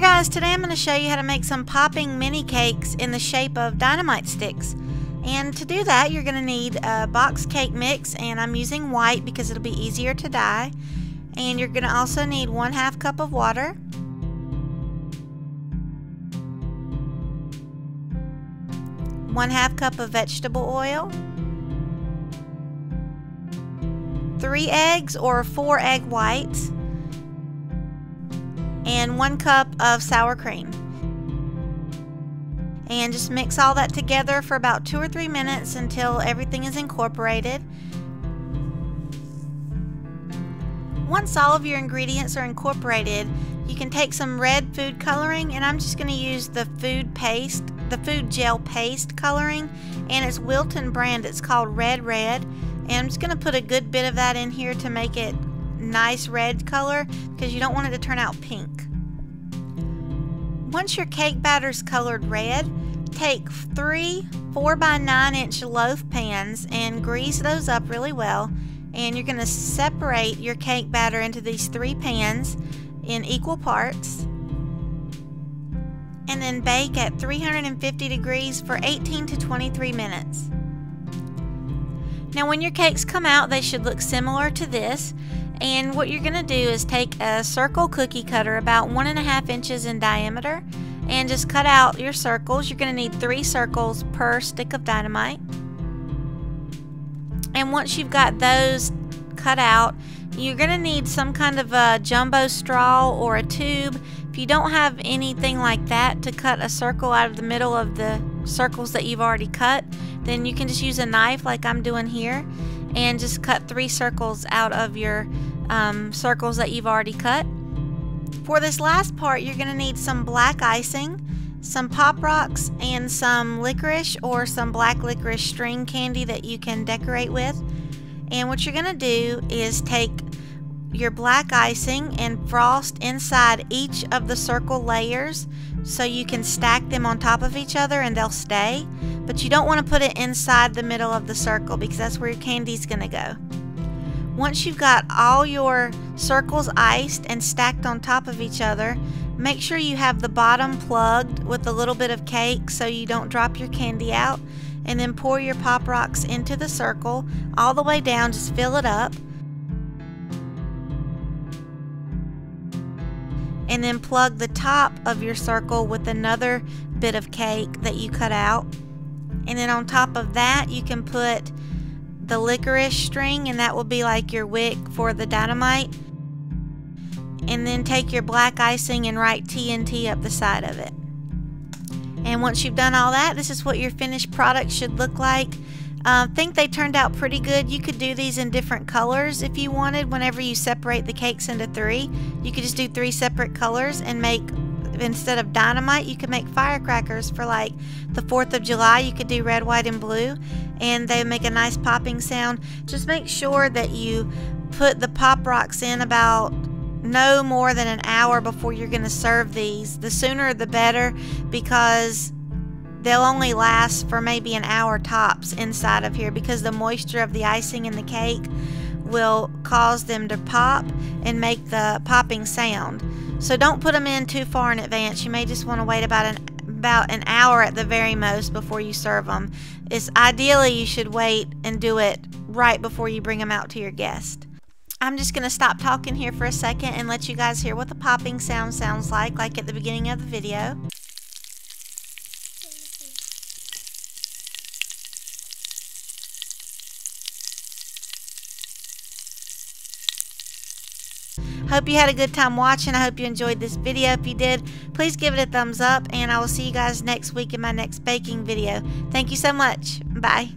guys, today I'm going to show you how to make some popping mini cakes in the shape of dynamite sticks. And to do that, you're going to need a box cake mix, and I'm using white because it'll be easier to dye. And you're going to also need 1/2 cup of water, 1/2 cup of vegetable oil, 3 eggs or 4 egg whites, and 1 cup of sour cream. And just mix all that together for about 2 or 3 minutes until everything is incorporated. Once all of your ingredients are incorporated, you can take some red food coloring, and I'm just going to use the food gel paste coloring, and it's Wilton brand. It's called Red, and I'm just going to put a good bit of that in here to make it nice red color, because you don't want it to turn out pink. Once your cake batter's colored red, take 3 4x9-inch loaf pans and grease those up really well, and you're going to separate your cake batter into these 3 pans in equal parts, and then bake at 350 degrees for 18 to 23 minutes. Now when your cakes come out, they should look similar to this. And what you're going to do is take a circle cookie cutter about 1.5 inches in diameter and just cut out your circles. You're going to need 3 circles per stick of dynamite. And once you've got those cut out, you're going to need some kind of a jumbo straw or a tube. If you don't have anything like that to cut a circle out of the middle of the circles that you've already cut, then you can just use a knife like I'm doing here and just cut 3 circles out of your circles that you've already cut. For this last part, you're going to need some black icing, some pop rocks, and some licorice or some black licorice string candy that you can decorate with. And what you're going to do is take your black icing and frost inside each of the circle layers so you can stack them on top of each other and they'll stay. But you don't want to put it inside the middle of the circle because that's where your candy's going to go. Once you've got all your circles iced and stacked on top of each other, make sure you have the bottom plugged with a little bit of cake so you don't drop your candy out, and then pour your pop rocks into the circle all the way down. Just fill it up, and then plug the top of your circle with another bit of cake that you cut out. And then on top of that, you can put the licorice string, and that will be like your wick for the dynamite. And then take your black icing and write TNT up the side of it. And once you've done all that, this is what your finished product should look like. I think they turned out pretty good. You could do these in different colors if you wanted. Whenever you separate the cakes into 3, you could just do 3 separate colors and make, instead of dynamite, you could make firecrackers for like the 4th of July. You could do red, white, and blue, and they make a nice popping sound. Just make sure that you put the pop rocks in about no more than an hour before you're going to serve these. The sooner the better, because they'll only last for maybe an hour tops inside of here, because the moisture of the icing in the cake will cause them to pop and make the popping sound. So don't put them in too far in advance. You may just want to wait about an hour at the very most before you serve them. Ideally you should wait and do it right before you bring them out to your guest. I'm just going to stop talking here for a second and let you guys hear what the popping sound sounds like at the beginning of the video. Hope you had a good time watching. I hope you enjoyed this video. If you did, please give it a thumbs up, and I will see you guys next week in my next baking video. Thank you so much. Bye.